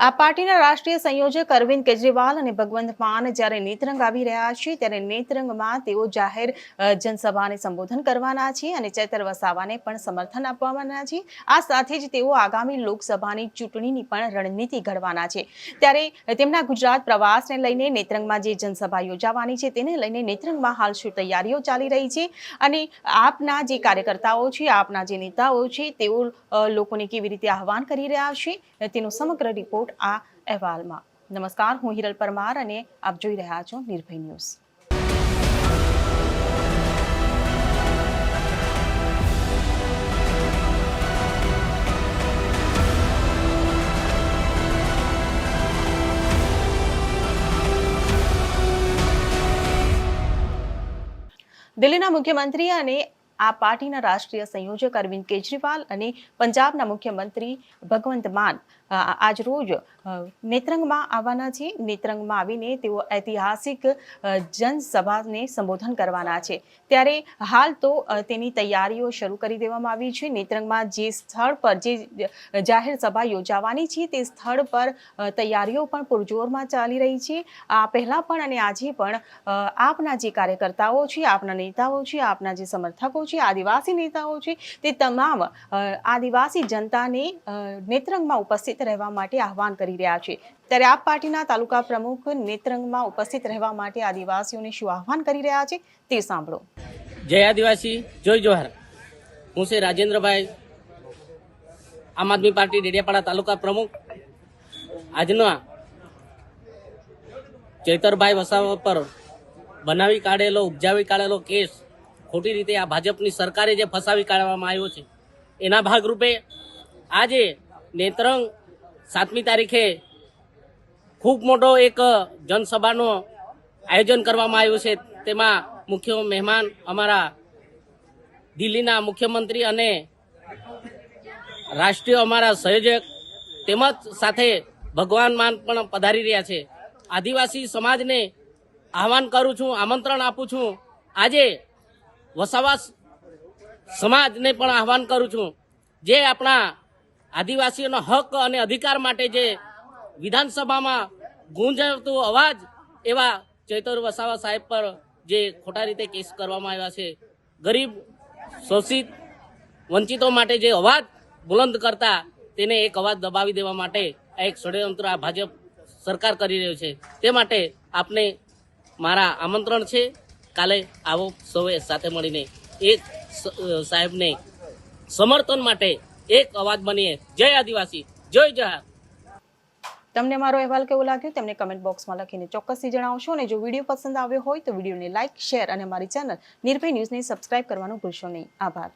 આ પાર્ટીના રાષ્ટ્રીય સંયોજક અરવિંદ કેજરીવાલ અને ભગવંત માન જ્યારે નેત્રંગ આવી રહ્યા છે ત્યારે નેત્રંગમાં તેઓ જાહેર જનસભાને સંબોધન કરવાના છે અને ચૈતર વસાવાને પણ સમર્થન આપવાના છે। આ સાથે જ તેઓ આગામી લોકસભાની ચૂંટણીની પણ રણનીતિ ઘડવાના છે। ત્યારે તેમના ગુજરાત પ્રવાસને લઈને નેત્રંગમાં જે જનસભા યોજાવાની છે તેને લઈને નેત્રંગમાં હાલ શું તૈયારીઓ ચાલી રહી છે અને આપના જે કાર્યકર્તાઓ છે, આપના જે નેતાઓ છે, તેઓ લોકોને કેવી રીતે આહવાન કરી રહ્યા છે તેનો સમગ્ર રિપોર્ટ આ અહેવાલમાં। નમસ્કાર, હું હિરલ પરમાર અને આપ જોઈ રહ્યા છો નિર્ભય ન્યૂઝ। દિલ્હીના મુખ્યમંત્રી અને આ પાર્ટીના રાષ્ટ્રીય સંયોજક અરવિંદ કેજરીવાલ અને પંજાબના મુખ્યમંત્રી ભગવંત માન આજ રોજ નેત્રંગમાં આવવાના છે। નેત્રંગમાં આવીને તેઓ ઐતિહાસિક જનસભાને સંબોધન કરવાના છે। ત્યારે હાલ તો તેની તૈયારીઓ શરૂ કરી દેવામાં આવી છે। નેત્રંગમાં જે સ્થળ પર જે જાહેર સભા યોજાવાની છે તે સ્થળ પર તૈયારીઓ પણ પૂરજોરમાં ચાલી રહી છે। આ પહેલા પણ અને આજે પણ આપના જે કાર્યકર્તાઓ છે, આપના નેતાઓ છે, આપના જે સમર્થકો છે, આદિવાસી નેતાઓ છે, તે તમામ આદિવાસી જનતાને નેત્રંગમાં ઉપસ્થિત રહેવા માટે આહવાન કરી રહ્યા છે। ત્યારે આપ પાર્ટીના તાલુકા પ્રમુખ નેત્રંગમાં ઉપસ્થિત રહેવા માટે આદિવાસીઓને શું આહવાન કરી રહ્યા છે તે સાંભળો। જય આદિવાસી, જય જોહાર। હું શ્રી રાજેન્દ્રભાઈ, આમ આદમી પાર્ટી ડેડિયાપાડા તાલુકા પ્રમુખ। આજના ચૈતરભાઈ વસાવા પર બનાવી કાઢેલો, ઉપજાવી કાઢેલો કેસ ખોટી રીતે આ ભાજપની સરકારે જે ફસાવી કાઢવામાં આવ્યો છે એના ભાગરૂપે આજે નેત્રંગ 7મી તારીખે ખૂબ મોટો એક જનસભાનો આયોજન કરવામાં આવ્યું છે। તેમાં મુખ્ય મહેમાન અમારા દિલ્હીના મુખ્યમંત્રી અને રાષ્ટ્રીય અમારા સંયોજક તેમજ સાથે ભગવાન માન પણ પધારી રહ્યા છે। આદિવાસી સમાજને આહવાન કરું છું, આમંત્રણ આપું છું। આજે વસાવા સમાજને પણ આહવાન કરું છું, જે આપણા આદિવાસીઓનો હક અને અધિકાર માટે જે વિધાનસભામાં ગુંજતો અવાજ એવા ચૈતર વસાવા સાહેબ પર જે ખોટા રીતે કેસ કરવામાં આવ્યા છે, ગરીબ, શોષિત, વંચિતો માટે જે અવાજ બુલંદ કરતા તેને એક અવાજ દબાવી દેવા માટે આ એક ષડયંત્ર આ ભાજપ સરકાર કરી રહ્યો છે। તે માટે આપને મારા આમંત્રણ છે, કાલે આવો સૌએ સાથે મળીને એક સાહેબને સમર્થન માટે એક અવાજ બનીએ। જય આદિવાસી, જય જોહાર। તમને મારો અહેવાલ કેવો લાગ્યો તેમને કમેન્ટ બોક્સમાં લખીને ચોક્કસથી જણાવશો અને જો વિડીયો પસંદ આવ્યો હોય તો વિડીયોને લાઇક, શેર અને અમારી ચેનલ નિર્ભય ન્યૂઝને સબસ્ક્રાઇબ કરવાનું ભૂલશો નહીં। આભાર।